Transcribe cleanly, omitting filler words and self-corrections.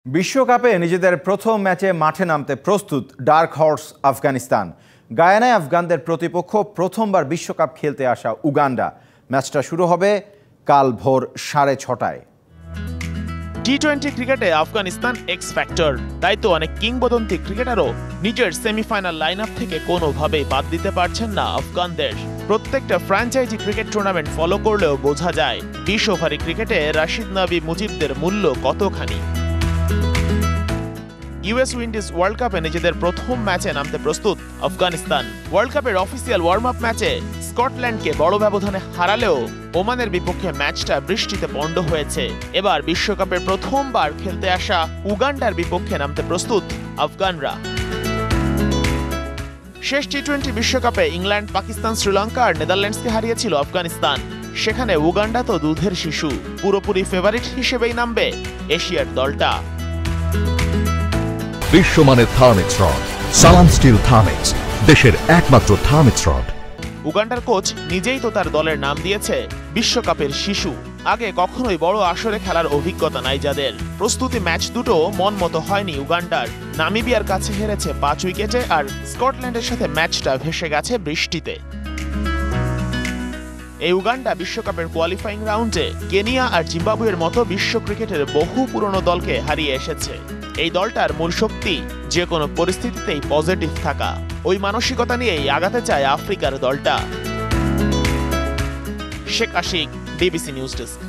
বিশ্বকাপে নিজেদের প্রথম ম্যাচে মাঠে নামতে প্রস্তুত ডার্ক হর্স আফগানিস্তান। গায়ানায় আফগানদের প্রতিপক্ষ প্রথমবার বিশ্বকাপ খেলতে আসা উগান্ডা। ম্যাচটা শুরু হবে কাল ভোর 6:30টায়। টি-20 ক্রিকেটে আফগানিস্তান এক্স ফ্যাক্টর, তাই তো অনেক কিংবদন্তি ক্রিকেটারও নিজের সেমিফাইনাল লাইন আপ থেকে কোনোভাবেই বাদ দিতে পারছেন না আফগানদের। প্রত্যেকটা ফ্র্যাঞ্চাইজি ক্রিকেট টুর্নামেন্ট ফলো করলেও বোঝা যায় 20 ওভারি ক্রিকেটে রাশিদ নবী মুজিবদের মূল্য কতখানি। ইউএস উইন্ডিজ ওয়ার্ল্ড কাপে নিজেদের প্রথম ম্যাচে নামতে প্রস্তুত আফগানিস্তান। ওয়ার্ল্ড কাপের অফিসিয়াল ওয়ার্ম আপ ম্যাচে স্কটল্যান্ডকে বড় ব্যবধানে হারালেও ওমানের বিপক্ষে ম্যাচটা বৃষ্টিতে পণ্ড হয়েছে। এবার বিশ্বকাপের প্রথমবার খেলতে আসা উগান্ডার বিপক্ষে নামতে প্রস্তুত আফগানরা। শেষ টি-20 বিশ্বকাপে ইংল্যান্ড, পাকিস্তান, শ্রীলঙ্কা আর নেদারল্যান্ডসকে হারিয়েছিল আফগানিস্তান। সেখানে উগান্ডা তো দুধের শিশু, পুরোপুরি ফেভারিট হিসেবেই নামবে এশিয়ার দলটা। বিশ্বমানের থার্মিক্স রড, সালাম স্টিল থার্মিক্স, দেশের একমাত্র থার্মিক্স রড। উগান্ডার কোচ নিজেই তো তার দলের নাম দিয়েছে বিশ্বকাপের শিশু। আগে কখনোই বড় আসরে খেলার অভিজ্ঞতা নাই যাদের। প্রস্তুতি ম্যাচ দুটো মন মতো হয়নি উগান্ডার। নামিবিয়ার কাছে হেরেছে 5 উইকেটে, আর স্কটল্যান্ডের সাথে ম্যাচটা ভেসে গেছে বৃষ্টিতে। এই উগান্ডা বিশ্বকাপের কোয়ালিফাইং রাউন্ডে কেনিয়া আর জিম্বাবুয়ের মতো বিশ্ব ক্রিকেটের বহু পুরনো দলকে হারিয়ে এসেছে। এই দলটার মূল শক্তি যে কোনো পরিস্থিতিতেই পজিটিভ থাকা। ওই মানসিকতা নিয়েই আগাতে চায় আফ্রিকার দলটা। Sheikh Ashik, DBC news desk.